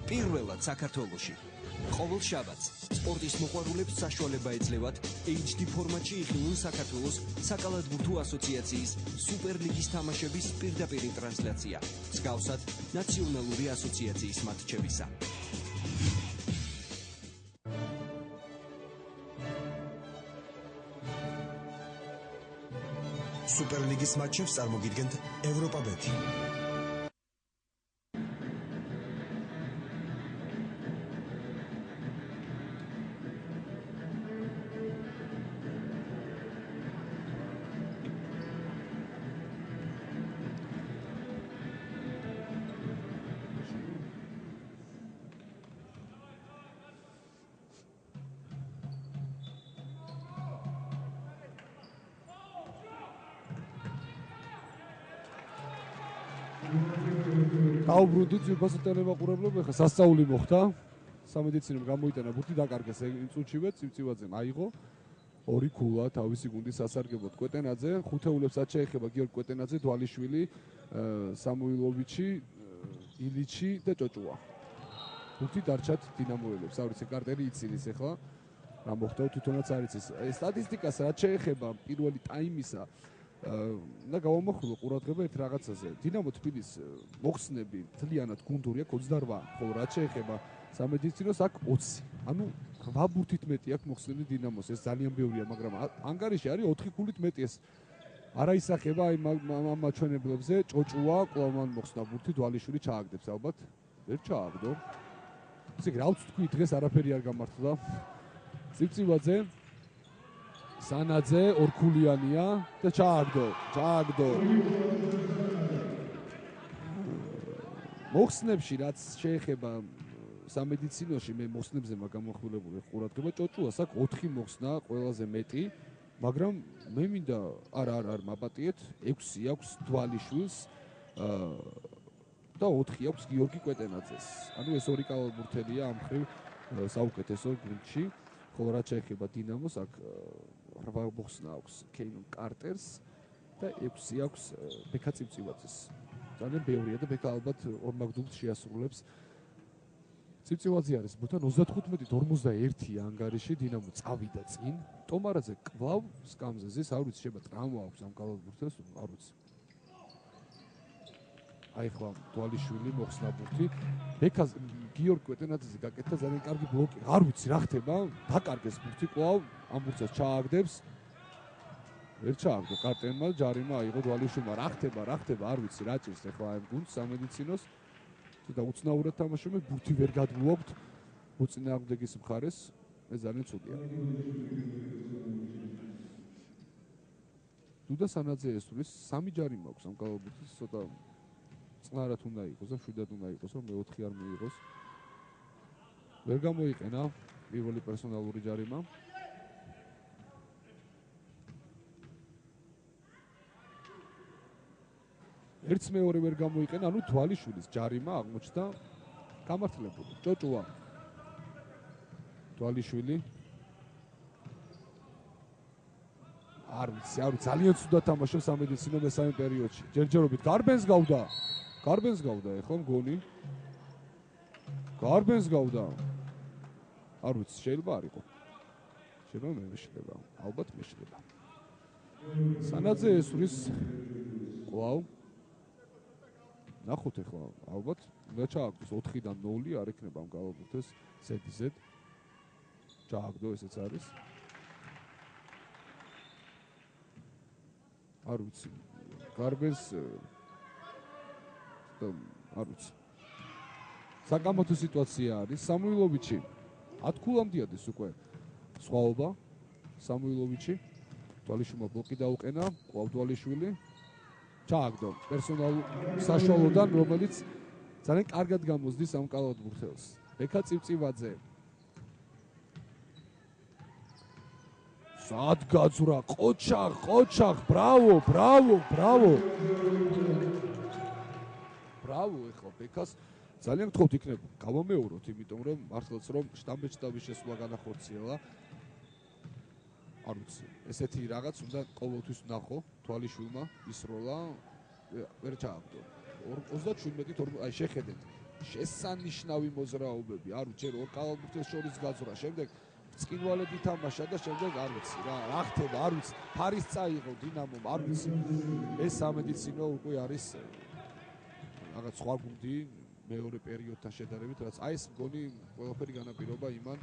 პირველად საქართველოში. ყოველ შაბათს სპორტის მოყვარულებს საშუალება ეძლევათ HD ფორმატში იხილულ საქართველოს საკალათბურთო ასოციაციის სუპერლიგის თამაშების პირდაპირ ტრანსლაცია, მსგავსად ნაციონალური ასოციაციის მატჩებისა. სუპერლიგის მატჩებს წარმოგიდგენთ ევროპა-ბეტი. დაუბრუნდით ძვირფასო მაყურებლები, ხა სასწაული მოხდა. სამედიცინომ გამოიტანა ბურთი, დაკარგეს იმ წუთშივე, წივწივაძემ აიღო 2 ქულა თავისი გუნდის სასარგებლოდ კვეტენაძე, ხუთეულებსაც შეეხება გიორგი კვეტენაძე, დვალიშვილი, სამუილოვიჩი, ილიჩი და ჭოჭუა. ბურთი დარჩათ დინამოელებს. არ ვიცი, კარტერი იცინის ახლა რა მოხდა, თვითონაც არ იცის. სტატისტიკას რაც შეეხება პირველი ტაიმისა და გავამახვილო ყურადღება ერთ რაღაცაზე. დინამო თბილის მოხსნები თლიანად გუნდური აქვს 28, ხოლო რაც შეეხება სამედიცინოს აქვს 20. ანუ 8 ბურთით მეტი აქვს მოხსნები დინამოს. ეს ძალიან ბევრია, მაგრამ ანგარიში არის 4 ქულით მეტი. ეს არა ისახება აი ამ მაჩვენებლებზე. ჭოჭუა კლავმან მოხსნა ბურთი, დვალიშვილი ჩააგდებს ალბათ. ვერ ჩააგდო. ისე რა ვიცი თქვი, დღეს არაფერი არ გამართლა. წივწივაძე სანაძე ორქულიანია და ჩააგდო. მოხსნებში რაც შეეხება სამედიცინოში, მე მოხსნებზე მაგამახვილებული ყურადღება, ჭოჭუას აქვს 4 მოხსნა, ყველაზე მეტი, მაგრამ მე მინდა არ მაპატიეთ, 6 აქვს დვალიშვილს და 4 აქვს გიორგი კვეტენაძეს. ანუ ეს ორი კალათბურთელია ამ ხრივ საუკეთესო გუნდში, ხოლო რაც შეეხება დინამოს, აქ 8 მოხსნა აქვს კეინონ კარტერს და 6 აქვს ბექა წივწივაძეს. ძალიან ბევრია და ბექა ალბათ ორმაგდუმს შეასრულებს. წივწივაძე არის ბურთთან 35-41 ანგარიში, დინამო წავიდა წინ. ტომარაძე კვლავ სკამზე ზეს, არ ვიცი, შეიძლება ტრავმა აქვს ამ კალათბურთელს, არ ვიცი. აი ხლა დვალიშვილი მოხსნა ბურთი. ბექას გიორგი კვეტენაძეზე გაკეთდა ძალიან კარგი ბლოკი. არ ვიცი რა ხდება, დაკარგეს ბურთი კვლავ, ამ ბურთს ჩააგდებს. ვერ ჩააგდო კარტერმა, ჯარიმა აიღო დვალიშვილმა. რა ხდება, არ ვიცი, რა ჭირს ახლა ამ გუნდს სამედიცინოს. და უცნაურად თამაშობენ, ბურთი ვერ გადმოაქვთ მოწინააღმდეგის მხარეს. ეს ძალიან ცუდია. დუდა სანაძე ესწრის 3 ჯარი მაქვს ამ კალათბურთის, ცოტა წყნარად უნდა იყოს და მშვიდად უნდა იყოს, რომ მე-4 არ მიიღოს. ვერ გამოიყენა პირველი პერსონალური ჯარიმა. ერთს მეორე ვერ გამოიყენა, ანუ დვალიშვილის ჯარიმა აღმოჩნდა გამართლებული. ჭოჭუა დვალიშვილი არ ვიცი, ძალიან ცუდად თამაშობს სამედიცინო მესამე პერიოდში. ჯერჯერობით გარბენს გავდა ეხლა მგონი. გარბენს გავდა. არ ვიცი, შეიძლება არ იყო. შეიძლება მე მეშლება, ალბათ მეშლება. სანაძე ესვრის კვლავ. ნახოთ ეხლა, ალბათ უნდა ჩააგდოს 4-დან 0, არ ექნება ამ კალათბურთელს ზედიზედ. ჩააგდო, ესეც არის. არ ვიცი. გარბენს არ ვიცი. საკამათო სიტუაცია არის. სამუილოვიჩი 10 ქულამდე ადის უკვე. სხვაობა. სამუილოვიჩი დვალიშვილმა ბლოკი დაუყენა, კვლავ დვალიშვილი. ჩააგდო პერსონალ საშუალოდან, რომელიც ძალიან კარგად გამოსდის ამ კალათბურთელს. ბექა წივწივაძე. სად გაძვრა ყოჩაღ, ბრავო. ბრავო, ეხლა ბექას ძალიან გთხოვთ იქნებ გავამეოროთ, იმიტომ რომ მართლაც რომ შტამბეჭდავის შესვლა განახორციელა. არ ვიცი, ესეთი რაღაც უნდა ყოველთვის ვნახო, თვალიშვილმა ისროლა, ვერ ჩააგდო. 37-ით, აი შეხედეთ. შესანიშნავი მოძრაობები, არ ვიცი, ორ კალათბურთელს შორის გაძვრა, შემდეგ ბრწყინვალედ ითამაშა და შემდეგ არ ვიცი რა ხდება, არ ვიცი, ფარის წაიღო დინამომ, არ ვიცი. ეს სამედიცინო უკვე არის რაღაც სხვა გუნდი მეორე პერიოდთან შედარებით, რაც აი ეს მგონი ყველაფერი განაპირობა იმან,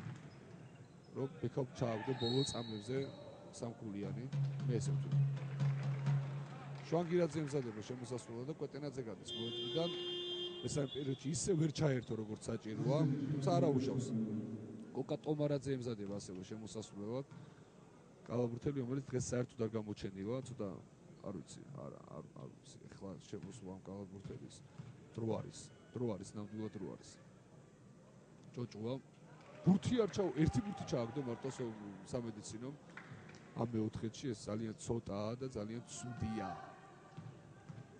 რომ ბექაპ ჩააგდო ბოლო წამებზე სამგულიანი, მე ესე ვთვლი. შვანგირაძე ემზადება შემოსასვლელად და კვეტენაძე გადის მოედნიდან. მესამე პერიოდში ისე ვერ ჩაერთო როგორც საჭიროა, თუმცა არა უშავს. კოკა ტომარაძე ემზადება ასევე შემოსასვლელად. კალათბურთელი, რომელიც დღეს საერთოდ არ გამოჩენილა, ცოტა არ ვიცი, არ ვიცი, ეხლა შემოსვლა ამ კალათბურთელის დრო არის, ნამდვილად დრო არის. ჭოჭუა ბურთი არ ჩაუ, ერთი ბურთი ჩააგდო მარტო სამედიცინომ. ამ მეოთხედში ეს ძალიან ცოტაა და ძალიან ცუდია.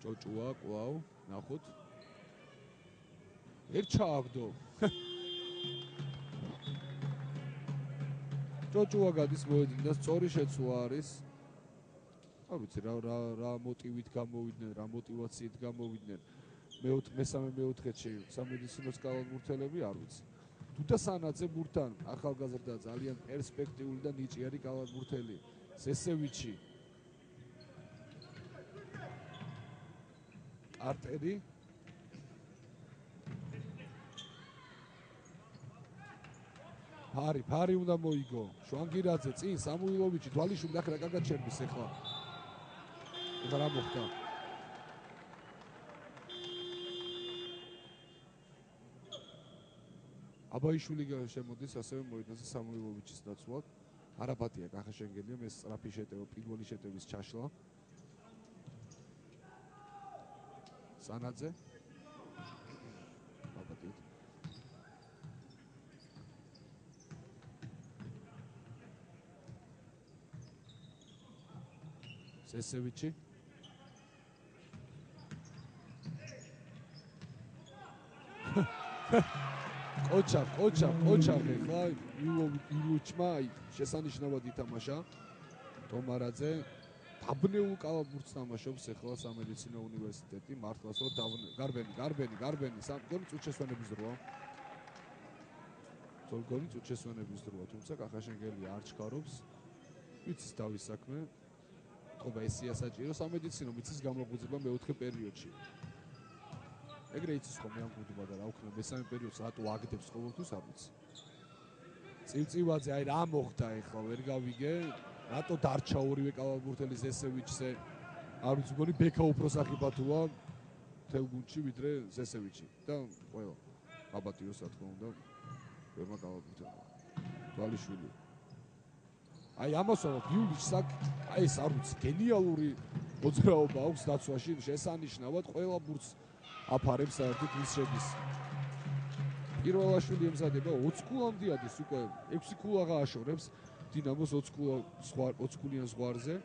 ჭოჭუა კვლავ ნახოთ. ერთ ჩააგდო. ჭოჭუა გადის მოედნიდან, სწორი შეცვლა არის. არ ვიცი რა მოტივით გამოვიდნენ, რა мотивაციით გამოვიდნენ. მესამე მეოთხედში სამედიცინოს კალათბურთელები არ ვიცი. თუთა სანაძე ბურთთან ახალგაზრდა ძალიან პერსპექტიული და ნიჭიერი კალათბურთელი ზესევიჩი კარტერი ფარი უნდა მოიგო შვანგირაძე წინ სამუილოვიჩი თვალიშვილი ახლა კარგად შერბის ეხლა რა მოხდა აბაიშვილი შემოდის ასევე მოედანზე სამუილოვიჩის დაცვად არაბატია კახაშენგელია მე სწრაფი შეტევა პირველი შეტევის ჩაშლა სანაძე აბატიეთ ზესევიჩი კოჩა ეხლა ილუჩმა შესანიშნავად ითამაშა ტომარაძე დაბნეულ კალათბურთს თამაშობს ეხლა სამედიცინო უნივერსიტეტი მართლაც რომ გარბენი სამგონი წუთშესვენების დროა ზოლგონი წუთშესვენების დროა თუმცა კახაშენგელი არ ჩქარობს ვიცის თავის საქმე თქობა ესია საჭირო სამედიცინო მიცის გამოღვიძება მეოთხე პერიოდში ეგრე იცის ხოლმე ამ გუნდმა და რა უქნა მესამე პერიოდს რატო აგდებს ყოველთვის არ ვიცი წივწივაძე აი რა მოხდა ეხლა ვერ გავიგე რატო დარჩა ორივე კალათბურთელი ზესევიჩზე არ ვიცი მგონი ბექა უფრო სახიფათოა თელ გუნდში ვიდრე ზესევიჩი და ყველა აბატიოს რა თქმა უნდა ვერმა კალათბურთელმა თვალიშვილი აი ამასო ბიულიჩს აი ეს არ ვიცი გენიალური მოძრაობა აქვს დაცვაში შესანიშნავად ყველა ბურთს აფარებს საერთოდ ის შედის პირველაშვილი ემზადება 20 კულამდე ადის უკვე 6 კულა გააშორებს დინამოს 20 კულიან ზღვარზე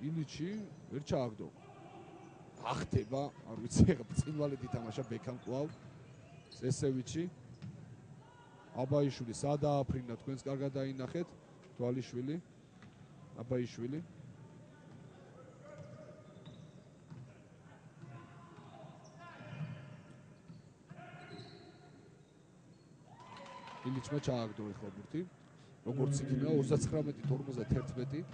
ილიჩი ვერ ჩააგდო ახტება არ ვიცი ეხა წინვალედ ითამაშა ბექამ კვლავ ზესევიჩი აბაიშვილი სადააფრინა თქვენს კარგად დაინახეთ თვალიშვილი აბაიშვილი ილიჩმა ჩააგდო ეხლა ბურთი როგორც იქნება 39-51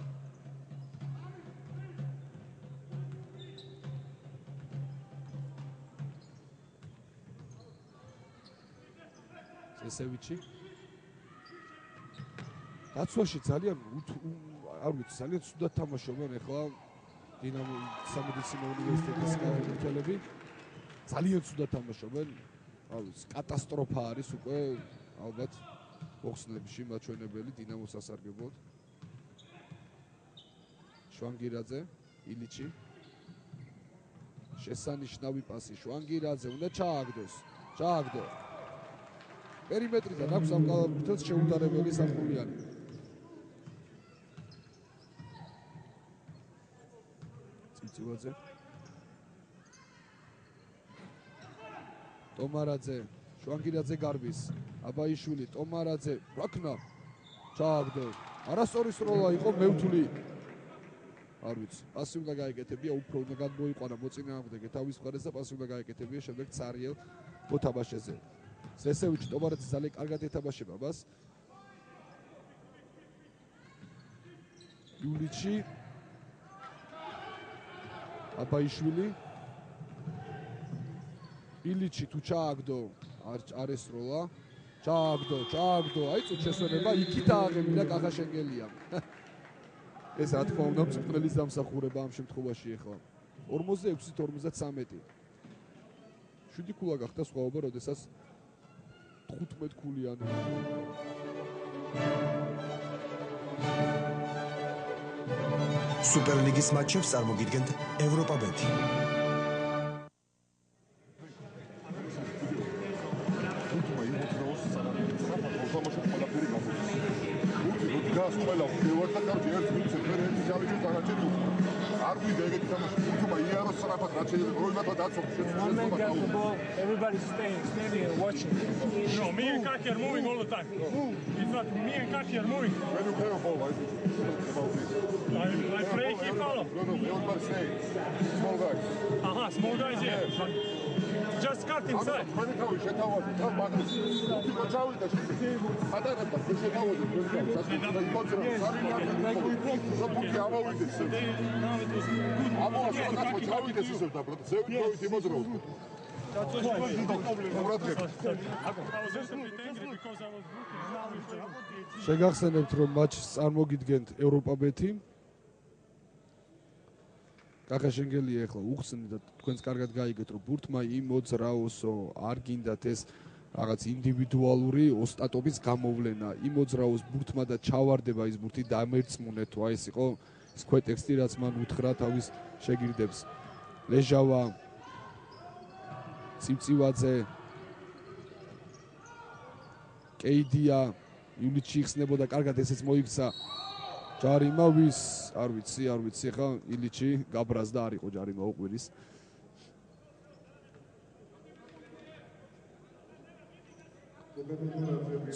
ზესევიჩი დაცვაში ძალიან არ ვიცი ძალიან ცუდად თამაშობენ ეხლა დინამო სამედიცინო უნივერსიტეტის კალათბურთელები ძალიან ცუდად თამაშობენ არ ვიცი კატასტროფა არის უკვე ალბათ მოხსნებში მაჩვენებელი დინამოს ასარგებლოდ შვანგირაძე ილიჩი შესანიშნავი პასი შვანგირაძე უნდა ჩააგდო პერიმეტრიდან აქვს ამ კალათბურთელს შეუდარებელი სამგულიანი წიწივაძე ტომარაძე შვანგირაძე გარბის აბაიშვილი ტომარაძე რაკნა ჩააგდო არასწორი სროლა იყო მე ვთვლი არ ვიცი. პასი უნდა გაეკეთებია, უფრო უნდა გადმოიყვანა მოწინააღმდეგე თავის მხარეს და პასი უნდა გაეკეთებია შემდეგ ცარიელ მოთამაშეზე. ზესევიჩი ტომარაძე ძალიან კარგად ეთამაშება მას. იულიჩი აბაიშვილი ილიჩი თუ ჩააგდო არ ესროლა ჩააგდო აი წუთ შესვენება იქით ააღებინა კახაშენგელიამ ეს რა თქმა უნდა მწვრთნელის დამსახურება ამ შემთხვევაში ახლა 46-53 7 ქულა გახდა სხვაობა როდესაც 15 ქულიანი სუპერლიგის მატჩებს წარმოგიდგენთ ევროპა-ბეთი. Everybody's standing and watching. No, me and Kaki are moving all the time. It's not me and Kaki are moving. When you play a ball, I think about this. I play keep follow. No, everybody say small guys. Small guys, yeah. But just cut inside. When you შეთავაზეთ, თან მაგას. თუ ჩავიდა შე. ატარებდა შეთავაზეთ, შეგახსენებთ რომ მატჩს წარმოგიდგენთ ევროპა-ბეთი. კახაშენგელია ახლა უხსნით და თქვენს კარგად გაიგეთ რომ ბურთმა იმოძრაოსო არ გინდათ ეს რაღაც ინდივიდუალური ოსტატობის გამოვლენა იმოძრაოს ბურთმა და ჩავარდება ის ბურთი დამერწმუნეთ თუ აი ეს იყო ის ქვეტექსტი რაც მან უთხრა თავის შეგირდებს ლეჟავა ცივცივაძე კეიდია იულიჩი იხსნებოდა კარგად ესეც მოიქცა ჯარიმა ვის არ ვიცი ხა ილიჩი გაბრაზ და არ იყო ჯარიმა უყვირის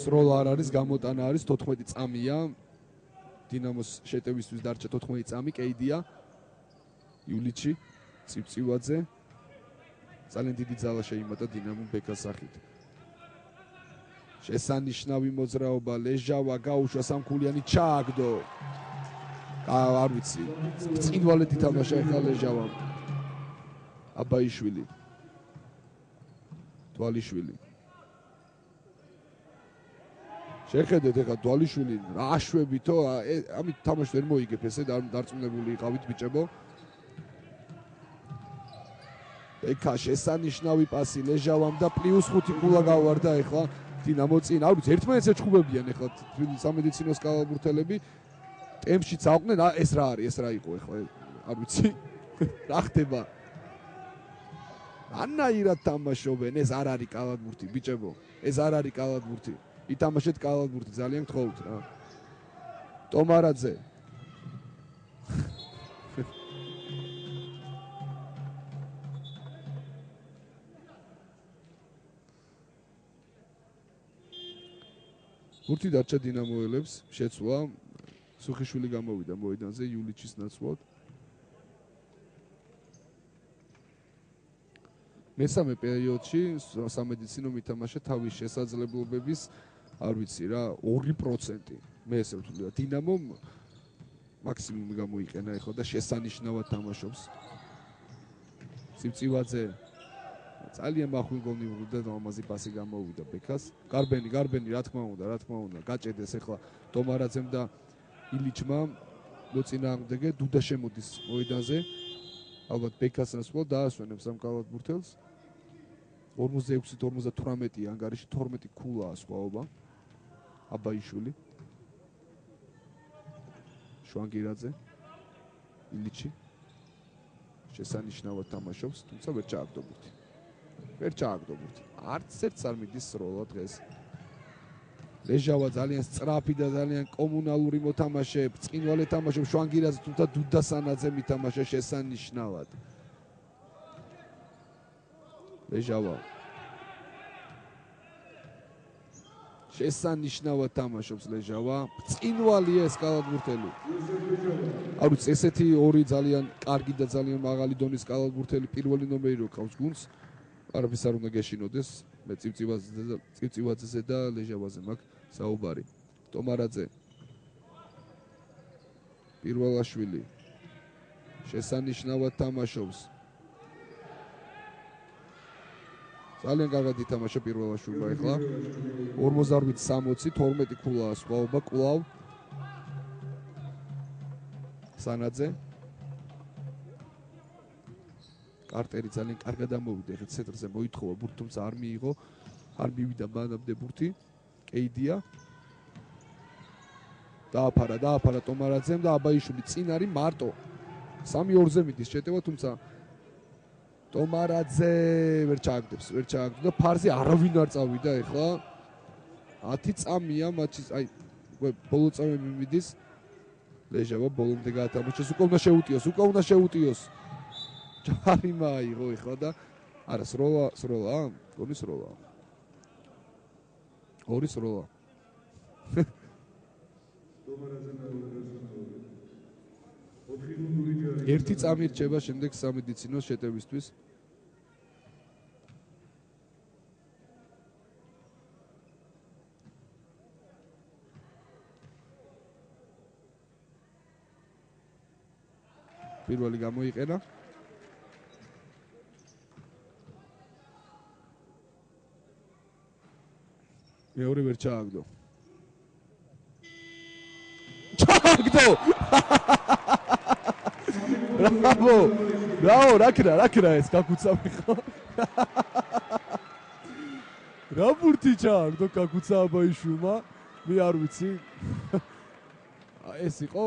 სროლა არ არის გამოტანა არის 14 წამია დინამოს შეტევისთვის დარჩა 14 წამი კეიდია იულიჩი ცივცივაძე ძალიან დიდი ძალა შეიმატა დინამომ ბეკას სახით შესანიშნავი მოძრაობა ლეჟავა გაუშვა სამქულიანი ჩააგდო არ ვიცი წინვალეთ ითამაშა ახლა ლეჟავამ აბაიშვილი თვალიშვილი შეხედეთ ახლა თვალიშვილი რა აშვებითო ამით თამაშს ვერ მოიგებ ესე დარწმუნებული იყავით ბიჭებო ეკა შესანიშნავი პასი ლეჟავამ და +5 ქულა გავარდა ახლა დინამო წინ არ ვიცი ერთმანეთს ეჩხუბებიან ახლა სამედიცინო სკალაბურთელები ტემპშიც აყვნენ ეს რა არის ეს რა იყო ახლა არ ვიცი რა ხდება ანაირად თამაშობენ ეს არ არის კალათბურთი ბიჭებო ეს არ არის კალათბურთი ითამაშეთ კალათბურთი ძალიან გთხოვთ რა ტომარაძე ბურთი დარჩა დინამოელებს შეცვლა სუხიშვილი გამოვიდა მოედანზე იულიჩის ნაცვლად მესამე პერიოდში სამედიცინო მითამაშა თავის შესაძლებლობების არ ვიცი რა 2% მე ესე ვთვლი დინამომ მაქსიმუმი გამოიყენა ახლა და შესანიშნავად თამაშობს ცივცივაძე ძალიან მახვილგონი და ამაზე პასი გამოვიდა ბეკას გარბენი რა თქმა უნდა გაჭედეს ახლა ტომარაძემ და ილიჩმა მოწინააღმდეგე დუდა შემოდის მოედანზე ალბათ ბეკას ნაცვლად დაასვენებს ამ კალათბურთელს 46-58 ანგარიში 12 ქულაა სხვაობა აბაიშვილი შვანგირაძე ილიჩი შესანიშნავად თამაშობს თუმცა ვერ ჩააგდო ბურთი არც ერთს არ მიდის სროლა დღეს ლეჟავა ძალიან სწრაფი და ძალიან კომუნალური მოთამაშე ბრწყინვალე თამაშობს შვანგირაძე თუმცა დუდასანაძე მითამაშა შესანიშნავად ლეჟავა შესანიშნავად თამაშობს ლეჟავა. ბრწყინვალია ეს კალათბურთელი. არ ვიცი, ესეთი ორი ძალიან კარგი და ძალიან მაღალი დონის კალათბურთელი პირველი ნომერი რო ყავს გუნდს, არაფერს არ უნდა გეშინოდეს. მე წივწივაძეზე და ლეჟავაზე მაქვს საუბარი. ტომარაძე. პირველაშვილი. შესანიშნავად თამაშობს. ძალიან კარგად ითამაშა პირველაშვილმა ახლა 48-60 12 ქულაა სხვაობა კვლავ სანაძე კარტერი ძალიან კარგად ამოვიდა ახლა ცენტრზე მოითხოვა ბურთი თუმცა არ მიიღო არ მივიდა მანამდე ბურთი კეიდია დააფარა ტომარაძემ და აბაიშვილი წინ არის მარტო 3-2-ზე მიდის შეტევა თუმცა ტომარაძე ვერ ჩააგდებს და ფარზე არავინ არ წავიდა ახლა 10 წამია მატჩის აი ბოლო წამი მიმიდის ლეჟავა ბოლომდე გაათამაშეს უკვე უნდა შეუტიოს ჯარი მაიღო ახლა და არა სროლა გოლის სროლა ორი სროლა ერთი წამი რჩება შემდეგ სამედიცინოს შეტევისთვის პირველი გამოიყენა მეორე ვერ ჩააგდო ბრავო რა ეს გაგუცავი ხო რა ბურთი ჩააგდო გაგუცა აბაიშვილმა მე არ ვიცი ეს იყო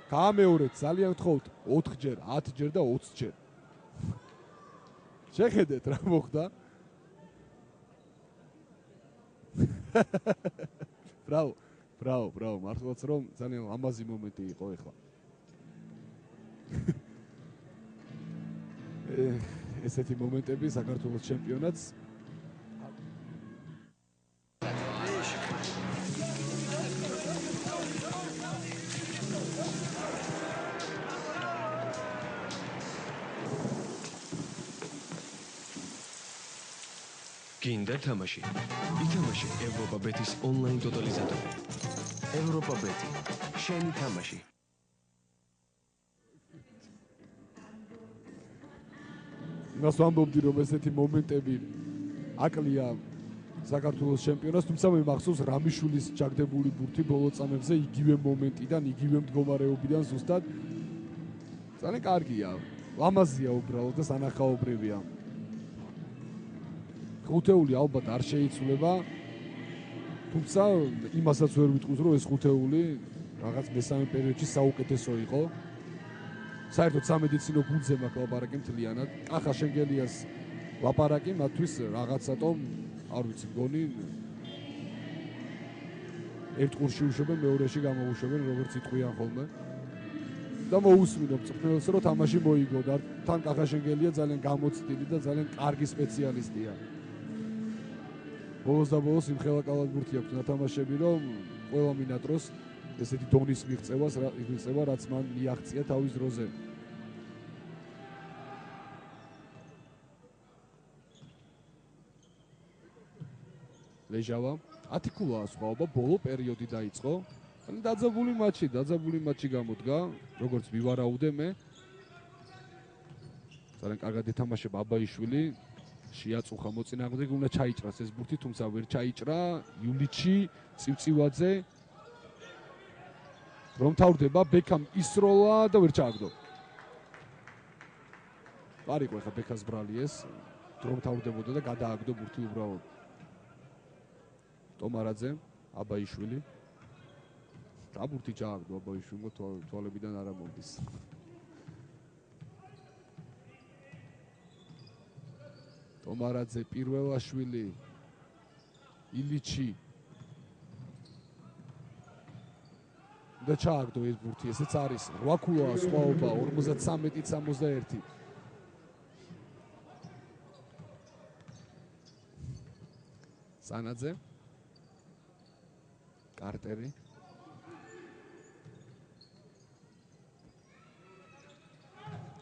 გამეორეთ ძალიან გთხოვთ 4 ჯერ 10 ჯერ და 20 ჯერ შეხედეთ რა მოხდა ბრავო მართლაც რომ ძალიან ამაზი მომენტი იყო ეხლა ესეთი მომენტები საქართველოს ჩემპიონატს გინდა თამაში ითამაში ევროპა ბეთის ონლაინ ტოტალიზატორი ევროპა ბეთი შენი თამაში მას ვამბობდი რომ ესეთი მომენტები აკლია საქართველოს ჩემპიონატს თუმცა მე მახსოვს რამიშვილის ჩაგდებული ბურთი ბოლო წამებზე იგივე მომენტიდან იგივე მდგომარეობიდან ზუსტად ძალიან კარგია ლამაზია უბრალოდ და სანახაობრივია ხუთეული ალბათ არ შეიცვლება თუმცა იმასაც ვერ ვიტყვის რომ ეს ხუთეული რაღაც მესამე პერიოდში საუკეთესო იყო საერთოდ სამედიცინო გუნდზე მაქვს ლაპარაკი მთლიანად კახა შენგელიას ლაპარაკი მათთვის რაღაცატომ არ ვიცი გონი ერთ ყურში უშვებენ მეორეში გამოუშვებენ როგორც იტყვიან ხოლმე და მოусმინო მწვრთნელს რომ თამაში მოიგო და თან კახა შენგელია ძალიან გამოცდილი და ძალიან კარგი სპეციალისტია ბოლოს და ბოლოს იმხელა კალათბურთი აქვს ნათამაშები რომ ყველა მინატროს ესეთი დონის მიღწევა რაც მან მიაღწია თავის დროზე ლეჟავა 10 ქულაა სხვაობა ბოლო პერიოდი დაიწყო დაძაბული მატჩი გამოდგა როგორც ვივარაუდე მე ძალიან კარგად ეთამაშება აბაიშვილი შეაწუხა მოწინააღმდეგე უნდა ჩაიჭრას ეს ბურთი თუმცა ვერ ჩაიჭრა იულიჩი წივწივაძე რომ თავდება ბექამ ისროლა და ვერ ჩააგდო არ იყო ხა ბექას ბრალი ეს რომ თავდებოდა და გადააგდო ბურთი უბრალოდ ტომარაძე აბაიშვილი რა ბურთი ჩააგდო აბაიშვილმა თვალებიდან არ ამოდის ტომარაძე პირველაშვილი ილიჩი და ჩააგდო ეს ბურთი ესეც არის 8 ქულაა სხვაობა 53-61 სანაძე კარტერი.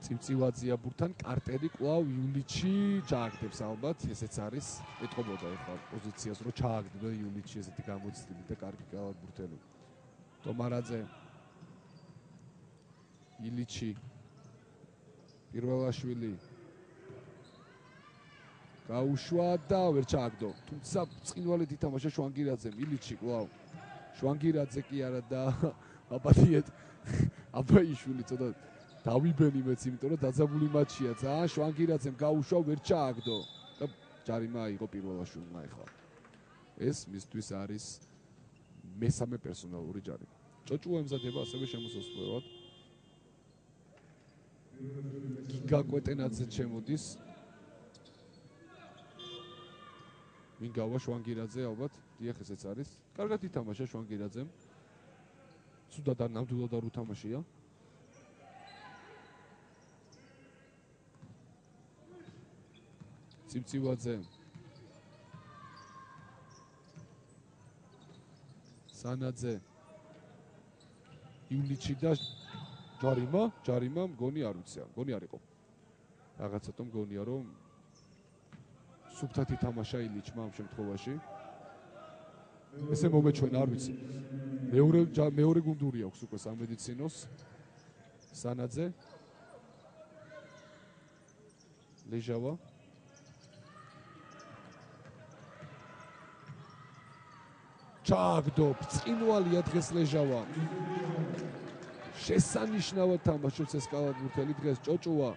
ცივცივაძია ბურთან კარტერი კვლავ იულიჩი ჩააგდებს ალბათ, ესეც არის. ეტყობოდა ახლა პოზიციას, რომ ჩააგდება იულიჩი ესეთი გამოცდილი და კარგი კალათბურთელი. ტომარაძე. ილიჩი. პირველაშვილი. გაუშვა და ვერ ჩააგდო. თუმცა წინვალედ ითამაშა შვანგირაძემ, ილიჩი კვლავ. შვანგირაძე კი არა და აბათიეთ აბაიშვილი ცოტა დავიბენი მეც, იმიტომ რომ დაძაბული მატჩია. ძალიან შვანგირაძემ გაუშვა, ვერ ჩააგდო და ჯარიმა აიღო პირველაშვილმა ახლა. ეს მისთვის არის მესამე პერსონალური ჯარიმა. ჭოჭუა ემზადება ასევე შემოსასვლელად. გიგა კვეტენაძე ჩემოდის. მინგავა შვანგირაძე ალბათ, დიახ ესეც არის. კარგად ითამაშა შვანგირაძემ. ცუდად არ ნამდვილად არ უთამაშია. ცივცივაძე. სანაძე. იულიჩი და ჯარიმა მგონი არ ვიცია, მგონი არ იყო. რაღაცა მგონია რომ სუფთად ითამაშა ილიჩმა ამ შემთხვევაში. ესე მომეჩვენა, არ ვიცი. მეორე გუნდური აქვს უკვე სამედიცინოს. სანაძე. ლეჟავა. ჩააგდო, წინვალია დღეს ლეჟავა. შესანიშნავად თამაშობს ეს კალათბურთელი დღეს ჭოჭუა.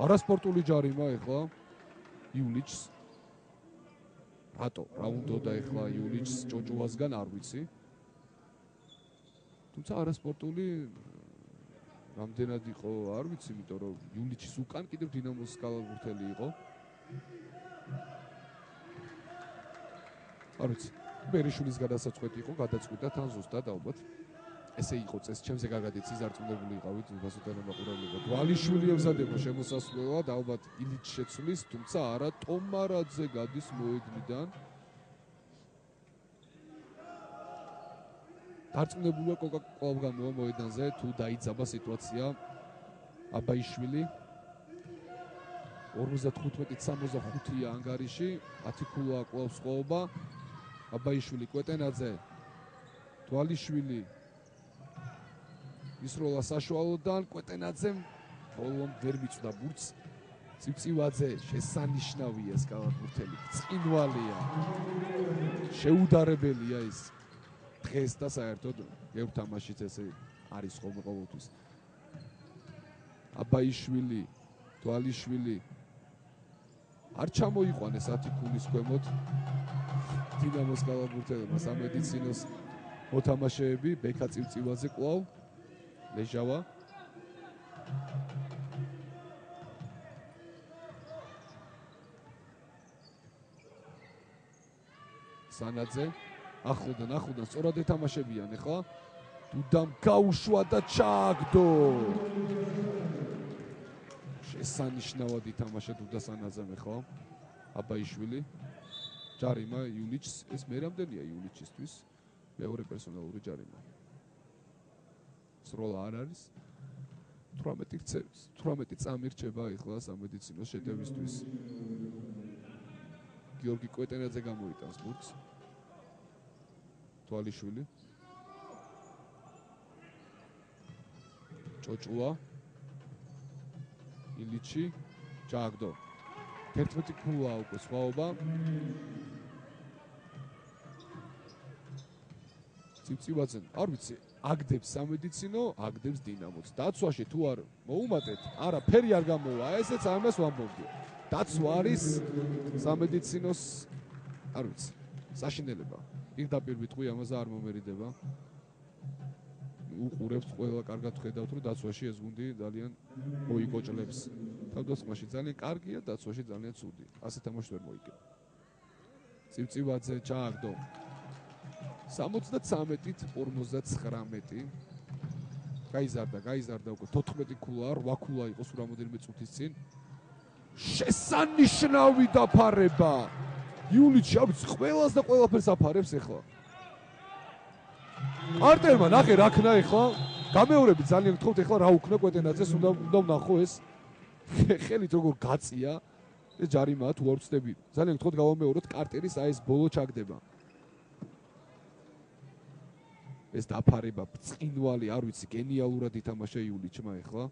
არასპორტული ჯარიმა ეხლა იულიჩს. რატო? რა უნდოდა ეხლა იულიჩს ჭოჭუასგან არ ვიცი. თუმცა არასპორტული რამდენად იყო არ ვიცი, იმიტომ რომ იულიჩის უკან კიდევ დინამოს კალათბურთელი იყო. არ ვიცი. ბერიშვილის გადასაწყვეტი იყო, გადაწყვიტა თან ზუსტად ალბათ. ესე იყო წეს, ჩემზე კარგად იცი, ზარწმუნებული იყავით ბასოტანა მაყურებელობა. დვალიშვილი ემზადება შემოსასვლელად, ალბათ ილიჩ შეცვლის, თუმცა არა ტომარაძე გადის მოედნიდან. დარწმუნებულია კოკა-კოლავ გამოვა მოედანზე, თუ დაიძაბა სიტუაცია. აბაიშვილი 55-65-ია ანგარიში, 10 ქულა კვლავ სხვაობა. აბაიშვილი, კვეტენაძე, თვალიშვილი ისროლა საშუალოდან, კვეტენაძემ ბოლომ ვერ მიწვდა ბურთს. ცივცივაძე შესანიშნავია ეს კალათბურთელი, წინვალია. შეუდარებელია ის დღეს და საერთოდ ერთ თამაშიც ესე არის ხოლმე ყოველთვის. აბაიშვილი, თვალიშვილი არ ჩამოიყვანეს 10 ქულის ქვემოთ. დინამოს კალათბურთელებმა სამედიცინოს მოთამაშეები, ბექა წივწივაძე კვლავ, ლეჟავა. სანაძე, ახლოდან, სწორად ეთამაშებიან ახლა. დუდამ გაუშვა და ჩააგდო. შესანიშნავად ითამაშა დუდა სანაძემ ახლა. აბაიშვილი. ჯარიმა იულიჩს, ეს მერამდენია იულიჩისთვის, მეორე პერსონალური ჯარიმა. სროლა არ არის. 18 წამი რჩება ახლა სამედიცინოს შეტევისთვის. გიორგი კვეტენაძე გამოიტანს ბურთს. თვალიშვილი. ჭოჭუა. ილიჩი, ჩააგდო. 11 ქულა უკვე სხვაობა. ცივცივაძე, არ ვიცი, აგდებს სამედიცინო, აგდებს დინამოც. დაცვაში თუ არ მოუმატეთ, არა, ფერი არ გამოვა, ესეც ამას ვამბობდი. დაცვა არის სამედიცინოს, არ ვიცი, საშინელება. პირდაპირ ვიტყვი, ამაზე არ მომერიდება. უყურებთ ყველა, კარგად ხედავთ, რომ დაცვაში ეს გუნდი ძალიან მოიგოჭლებს. თავდასხმაში ძალიან კარგია, დაცვაში ძალიან ცუდი. ასე თამაში ვერ მოიგებ. ცივცივაძე ჩააგდო. 73-ით 59. გაიზარდა უკვე 14 ქულა, 8 ქულა იყო სულ რამოდენიმე წუთის წინ. შესანიშნავი დაფარება. იულიჩი არის ყველას და ყველაფერს აფარებს ახლა. კარტერმა ნახე რა ქნა ახლა. გამეორები ძალიან გთხოვთ ახლა რა უქნა კვეტენაძეს უნდა ვნახო ეს ხელით როგორ გაწია ეს ჯარიმაა თუ არ ვწდები. ძალიან გთხოვთ გავამეოროთ კარტერის აი ეს ბოლო ჩაგდება. ეს დაფარება ბწყინვალი არ ვიცი გენიალურად ითამაშა იულიჩმა ახლა.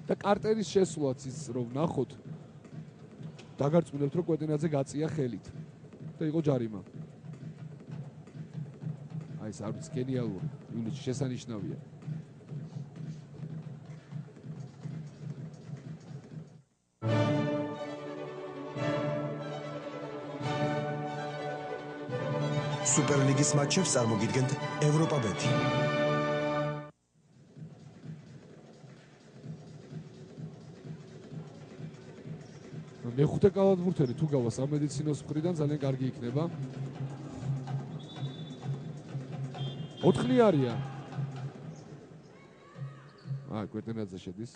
და კარტერის შესვლაც ის რომ ვნახოთ დაგარწმუნებთ რომ კვეტენაძე გაწია ხელით და იყო ჯარიმა. აი ეს არ ვიცი გენიალური იულიჩი შესანიშნავია. სუპერლიგის მატჩებს წარმოგიდგენთ ევროპა-ბეთი. მეხუთე კალათბურთელი თუ გავა სამედიცინოს მხრიდან ძალიან კარგი იქნება. 4 არიან. კვეტენაძე შედის.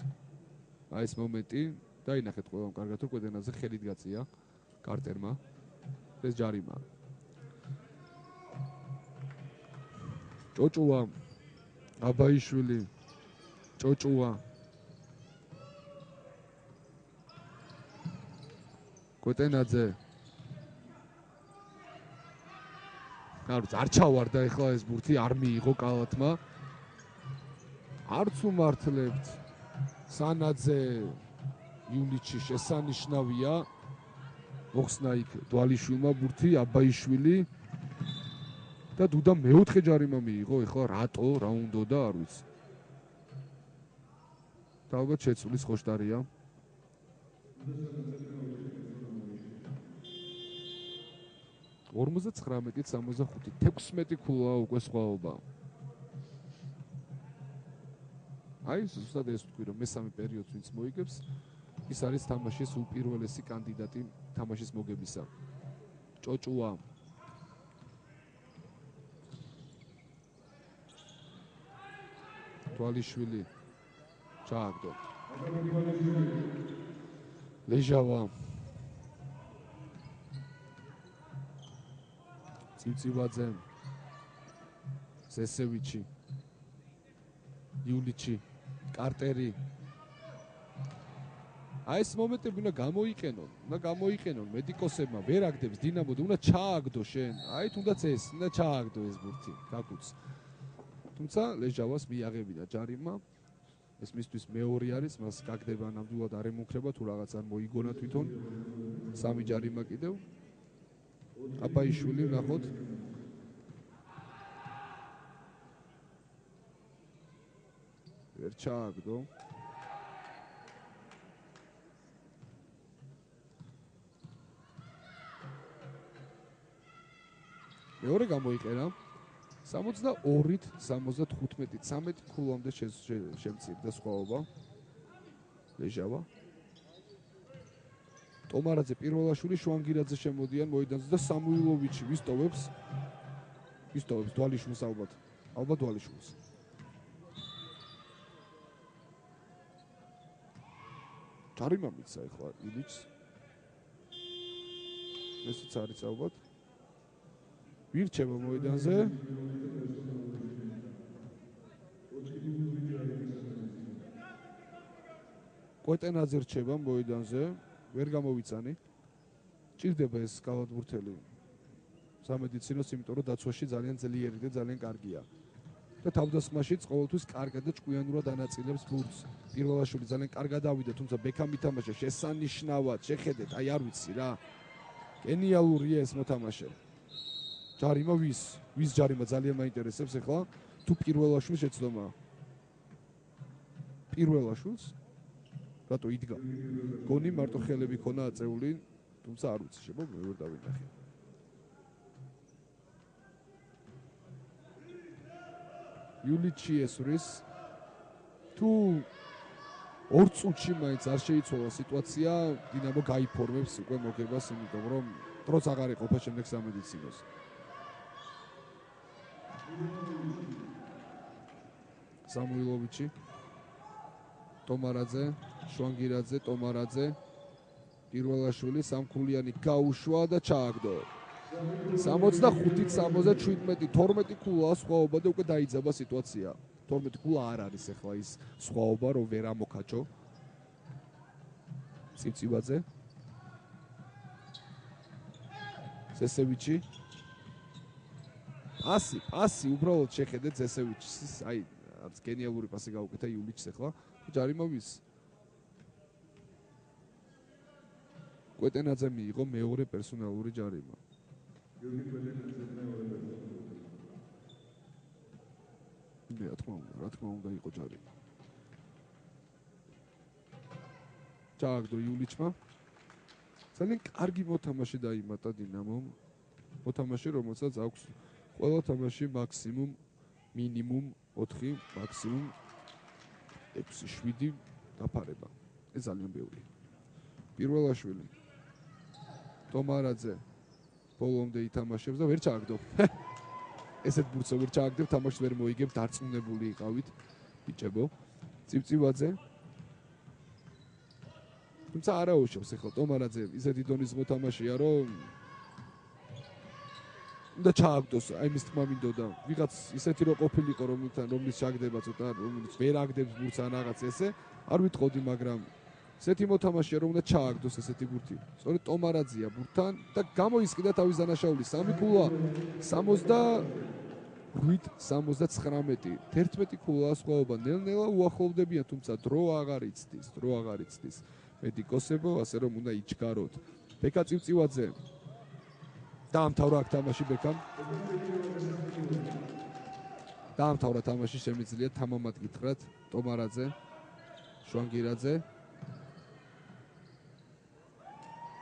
აი ეს მომენტი დაინახეთ ყველამ კარგად რომ კვეტენაძე ხელით გაწია კარტერმა. ეს ჯარიმაა. ჭოჭუა აბაიშვილი ჭოჭუა კვეტენაძე არ ჩავარდა ეხლა ეს ბურთი არ მიიღო კალათმა არც უმართლებთ სანაძე იულიჩი შესანიშნავია მოხსნა იქ დვალიშვილმა ბურთი აბაიშვილი და დუდა მეოთხე ჯარიმა მიიღო ეხლა რატო რა უნდა და არ ვიცი და ალბათ შეცვლის ხოშტარია 59-65 16 ქულა უკვე სხვაობა აი ზუსტად ეს თქვი რომ მესამე პერიოდს ვინც მოიგებს ის არის თამაშის უპირველესი კანდიდატი თამაშის მოგებისა ჭოჭუა თვალიშვილი ჩააგდო ლეჟავა ცივცივაძე ზესევიჩი იულიჩი კარტერი აი ეს მომენტები უნდა გამოიყენონ მედიკოსებმა ვერ აგდებს დინამო და უნდა ჩააგდო შენ აი თუნდაც ეს უნდა ჩააგდო ეს ბურთი გაკუც თუმცა ლეჟავას მიაღებინა ჯარიმა ეს მისთვის მეორე არის მას გაგდება ნამდვილად არ ემუქრება თუ რაღაც არ მოიგონა თვითონ სამი ჯარიმა კიდევ აბაიშვილი ვნახოთ ვერ ჩააგდო მეორე გამოიყენა 62-ით 75-ით 13 ქულამდე შემცირდა სხვაობა ლეჟავა ტომარაძე პირველაშვილი შვანგირაძე შემოდიან მოედანზე და სამუილოვიჩი ვისტოვებს დვალიშვილს ალბათ დვალიშვილს ჯარიმა მიცა ახლა ილიჩს ესეც არის ალბათ ვირჩება მოედანზე კვეტენაძე რჩება მოედანზე ვერ გამოვიცანი ჭირდება ეს კალათბურთელი სამედიცინოს იმიტომ რომ დაცვაში ძალიან ძლიერი და ძალიან კარგია და თავდასხმაშიც ყოველთვის კარგად და ჭკვიანურად ანაწილებს ბურთს პირველაშვილი ძალიან კარგად ავიდა თუმცა ბექამი თამაშა შესანიშნავად შეხედეთ აი არ ვიცი რა გენიალურია ეს მოთამაშე ჯარიმა ვის ჯარიმა ძალიან მაინტერესებს ახლა თუ პირველაშვილს შეცდომა პირველაშვილს რატო იდგა გონი მარტო ხელები ქონა აწეული თუმცა არ ვიცი შემო მე ვერ დავინახე იულიჩი ესვრის თუ ორ წუთში მაინც არ შეიცვალა სიტუაცია დინამო გაიფორმებს უკვე მოგებას იმიტომ რომ დროც აღარ იყოფა შემდეგ სამედიცინოს სამუილოვიჩი ტომარაძე შვანგირაძე ტომარაძე პირველაშვილი სამქულიანი გაუშვა და ჩააგდო. 65-77, 12 ქულა სხვაობა და უკვე დაიძაბა სიტუაცია. 12 ქულა არ არის ახლა ის სხვაობა, რომ ვერ ამოქაჭო. ცივცივაძე. ზესევიჩი. პასი უბრალოდ შეხედეთ ზესევიჩის, აი, არც გენიალური პასი გაუკეთა იულიჩს ახლა. ჯარიმა ვის? კვეტენაძე მიიღო მეორე პერსონალური ჯარიმა. რა თქმა უნდა იყო ჯარიმა. ჩააგდო იულიჩმა. ძალიან კარგი მოთამაშე დაიმატა დინამომ. მოთამაშე, რომელსაც აქვს ყველა თამაში მაქსიმუმ, მინიმუმ 4, მაქსიმუმ 6-7 დაფარება. ეს ძალიან ბევრია. პირველაშვილი ტომარაძე ბოლომდე ითამაშებს და ვერ ჩააგდო. ესეთ ბურთს ვერ ჩააგდებ, თამაშს ვერ მოიგებ, დარწმუნებული იყავით ბიჭებო. ცივცივაძე. თუმცა არა უშავს ახლა ტომარაძე ისეთი დონის მოთამაშეა, რომ და ჩააგდოს, აი მის თქმა მინდოდა. ვიღაც ისეთი რო ყოფილიყო, რომლის ჩაგდება ცოტა, რომელიც ვერ აგდებს ბურთს ან რაღაც ესე, არ ვიტყოდი, მაგრამ ესეთი მოთამაშეა, რომ უნდა ჩააგდოს ესეთი ბურთი. სწორედ ტომარაძეა ბურთთან და გამოისყიდა თავის დანაშაული 3 ქულა 78-79, 11 ქულა სხვაობა ნელ-ნელა უახლოვდებიან, თუმცა დრო აღარ იცდის. მედიკოსებო, ასე რომ უნდა იჩქაროთ. ბეკა წივწივაძე დაამთავრა აქ თამაში ბეკამ. დაამთავრა თამაში, შემიძლია თამამად გითხრათ ტომარაძე, შვანგირაძე.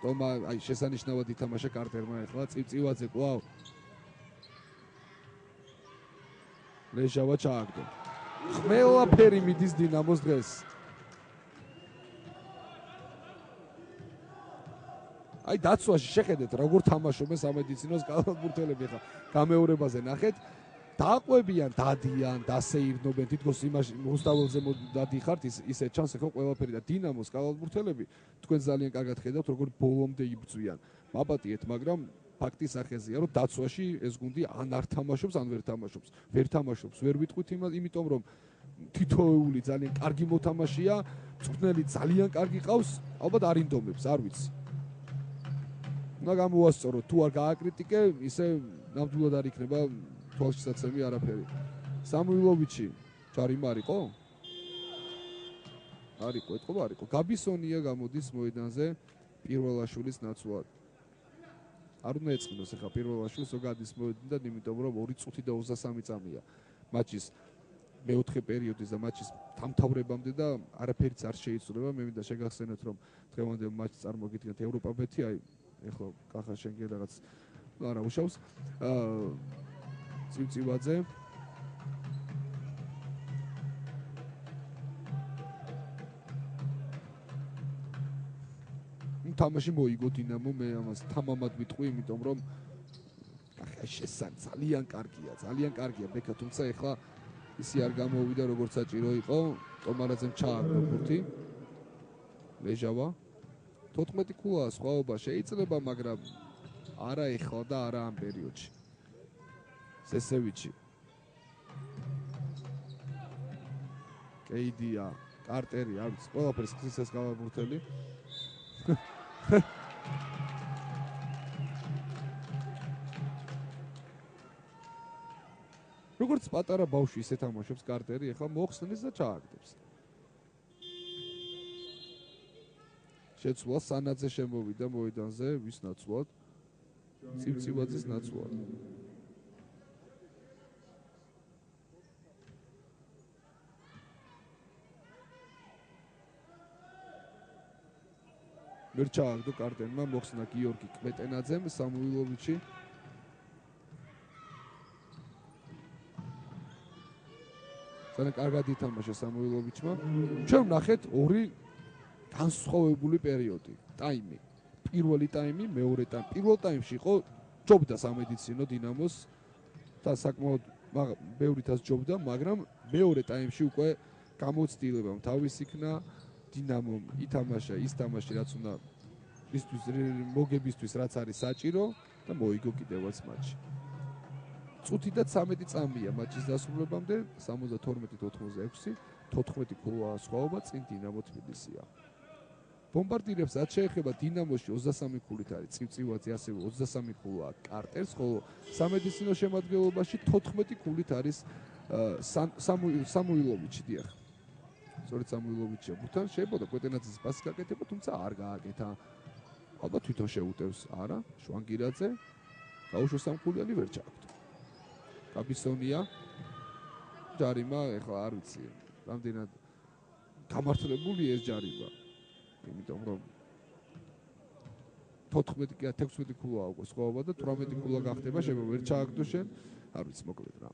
აი შესანიშნავად ითამაშა კარტერმა ახლა წივწივაძე კვლავ ლეჟავა ჩააგდო. ყველაფერი მიდის დინამოს დღეს. აი დაცვაში შეხედეთ როგორ თამაშობენ სამედიცინოს კალათბურთელები ახლა გამეორებაზე ნახეთ. დააყვებიან, დადიან, დასეირნობენ, თითქოს იმაში მოსტავლზე დადიხართ, ისე ჩანს ახლა ყველაფერი და დინამოს კალათბურთელები თქვენ ძალიან კარგად ხედავთ როგორ ბოლომდე იბრძვიან. მაპატიეთ, მაგრამ ფაქტის ახეზია, რომ დაცვაში ეს გუნდი ან არ თამაშობს, ან ვერ თამაშობს. ვერ თამაშობს, ვერ ვიტყვით იმიტომ რომ თითოეული ძალიან კარგი მოთამაშეა, წვრთნელი ძალიან კარგი ყავს, ალბათ არ ინდომებს, არ ვიცი. უნდა გამოუასწორო, თუ არ გააკრიტიკე, ისე ნამდვილად არ იქნება თვალშისაცემი არაფერი. სამუილოვიჩი ჯარიმა არისო? არისო, ეთქობა არისო. გაბისონია გამოდის მოედანზე პირველაშვილის ნაცვლად. არ უნდა ეწყინოს ახლა პირველაშვილს ზოგადის მოედნიდან, იმიტომ რომ 2 წუთი და 23 წამია მატჩის მეოთხე პერიოდის და მატჩის დამთავრებამდე და არაფერიც არ შეიცვლება. მე მინდა შეგახსენოთ, რომ დღევანდელ მატჩს წარმოგიდგენთ ევროპა ბეთი, აი ეხლა კახა შენგენ რაღაც არა უშავს. ცივცივაძე თამაში მოიგო დინამო, მე ამას თამამად ვიტყვი, იმიტომ რომ ძალიან კარგია ბეკა, თუმცა ეხლა ისი არ გამოვიდა როგორც საჭირო იყო. ტომარაძემ ჩააგდო ბურთი. ლეჟავა 14 ქულა სხვაობა შეიძლება, მაგრამ არა ეხლა და არა ამ პერიოდში. ზესევიჩი კეიდია, კარტერი, არ ვიცი, ყველაფერს ხდის ეს კალათბურთელი. როგორც პატარა ბავშვი ისე თამაშობს კარტერი, ახლა მოხსნის და ჩააგდებს. შეცვლა სანაძე შემოვიდა მოედანზე, ვის ნაცვლად? ცივცივაძის ნაცვლად. ვერ ჩააგდო კარტერმა, მოხსნა გიორგი კვეტენაძემ, სამუილოვიჩი. ძალიან კარგად ითამაშა სამუილოვიჩმა. ჩვენ ვნახეთ 2 განსხვავებული პერიოდი, ტაიმი. პირველი ტაიმი, მეორე ტაიმი. პირველ ტაიმში იყო ჯობდა სამედიცინო დინამოს და საკმაოდ ბევრი თავს ჯობდა, მაგრამ მეორე ტაიმში უკვე გამოცდილებამ თავის იქნა დინამომ ითამაშა ის თამაში, რაც უნდა ისთვის მოგებისთვის რაც არის საჭირო და მოიგო კიდევაც მატჩი. წუთი და 13 წამია მატჩის დასრულებამდე 72-86, 14 ქულა სხვაობა წინ დინამო თბილისია. ბომბარდირებს რაც შეეხება დინამოში 23 ქულით არის წივწივაძე, ასევე 23 ქულა კარტერს, ხოლო სამედიცინო შემადგენლობაში 14 ქულით არის სამუილოვიჩი დიახ. სწორედ სამუილოვიჩია ბურთთან შეებოდა კვეტენაძის პასი გაკეთება, თუმცა არ გააკეთა. ალბათ თვითონ შეუტევს, არა, შვანგირაძე გაუშვა სამქულიანი ვერ ჩააგდო. კაბისონია ჯარიმა, ეხლა არ ვიცი, რამდენად გამართლებული ეს ჯარიმა. იმიტომ რომ 14 კი 16 ქულა უკვე სხვაობა და 18 ქულა გახდება, შეიძლება ვერ ჩააგდო შენ, არ ვიცი მოკლედ რა.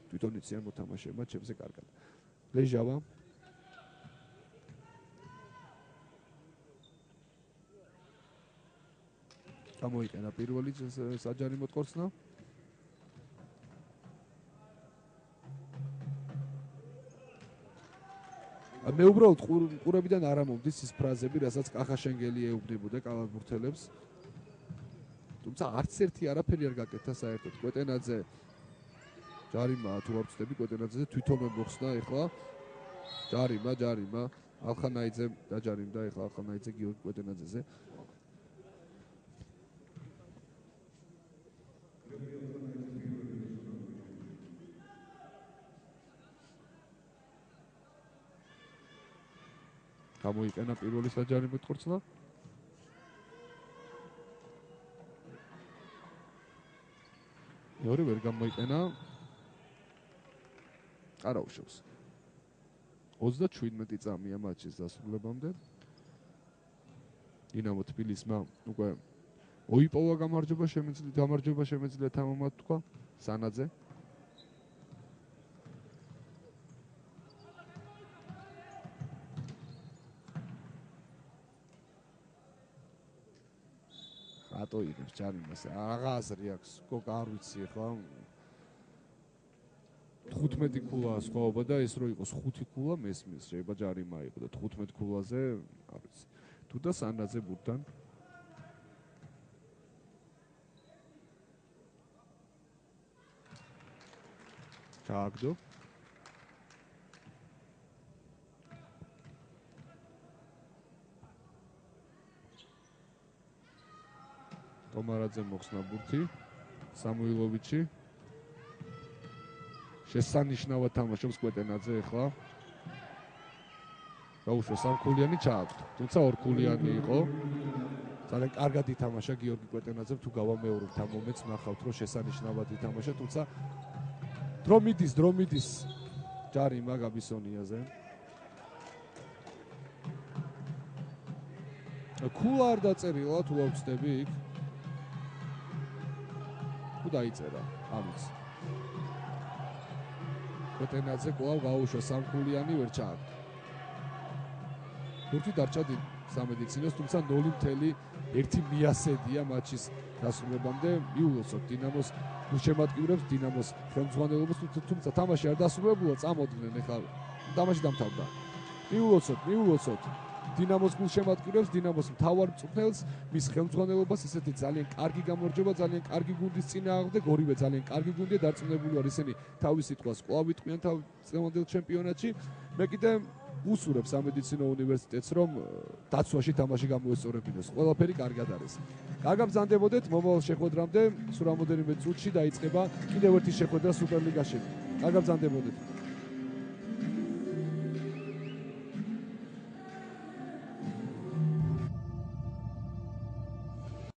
თვითონ იციან მოთამაშეებმა ჩემზე კარგად. ლეჟავა გამოიყენა პირველი საჯარი მოთქორცნა. მე უბრალოდ ყურებიდან არ ამომდის ის ფრაზები, რასაც კახაშენგელი ეუბნებოდა კალათბურთელებს. თუმცა არც ერთი არაფერი არ გაკეთა საერთოდ. კვეტენაძე ჯარიმა თუ არ ვწდები, კვეტენაძეზე თვითონვე მოხსნა ეხლა. ჯარიმა ალხანაიძე დაჯარიმდა ეხლა ალხანაიძე გიორგი კვეტენაძეზე. გამოიყენა პირველი საჯარი მოთქორცნა. მეორე ვერ გამოიყენა. არ აუშვებს. 37 წამია მატჩის დასრულებამდე. დინამო თბილისმა უკვე მოიპოვა გამარჯვება შემეძლია თამამად თქვა სანაძე. რატო იღებს ჯარიმას? აღაზრი აქვს, კოკა არ ვიცი ხო? 15 ქულა სხვაობა და ეს რო იყოს 5 ქულა მესმის, შეიძლება ჯარიმა იყო და 15 ქულაზე, არ ვიცი. თუ და სანაძე ბურთთან ჩააგდო. ტომარაძე მოხსნა ბურთი, სამუილოვიჩი. შესანიშნავად თამაშობს კვეტენაძე ახლა. გაუშვა სამქულიანი ჩააგდო. თუმცა ორქულიანი იყო. ძალიან კარგად ითამაშა გიორგი კვეტენაძემ, თუ გავამეორებთ ამ მომენტს, ნახავთ რომ შესანიშნავად ითამაშა, თუმცა დრომიდის ჯარიმა გაბისონიაზე. ქულა არ დაწერილა, თუ არ ვწდები იქ. თუ დაიწერა, ამის. კვეტენაძე კვლავ გაუშვა სამქულიანი, ვერ ჩააგდო. ბურთი დარჩა სამედიცინოს, თუმცა 0.1 მიასედია მატჩის დასრულებამდე. მიულოცოთ დინამოს გულშემატკივრებს, დინამოს ხელმძღვანელობას, თუმცა თამაში არ დასრულებულა, წამოდნენ ახლა. თამაში დამთავრდა. მიულოცოთ დინამოს გულშემატკივრებს, დინამოს მთავარ მწვრთნელს, მის ხელმძღვანელობას, ესეთი ძალიან კარგი გამარჯვება, ძალიან კარგი გუნდის წინააღმდეგ, ორივე ძალიან კარგი გუნდია, დარწმუნებული ვარ ისინი თავის სიტყვას კვლავ იტყვიან წლევანდელ ჩემპიონატში. მე კიდე უსურებ სამედიცინო უნივერსიტეტს, რომ დაცვაში თამაში გამოესწორებინოს. ყველაფერი კარგად არის. კარგად ბრძანდებოდეთ მომავალ შეხვედრამდე, სულ რამოდენიმე წუთში დაიწყება კიდევ ერთი შეხვედრა სუპერლიგაში. კარგად ბრძანდებოდეთ.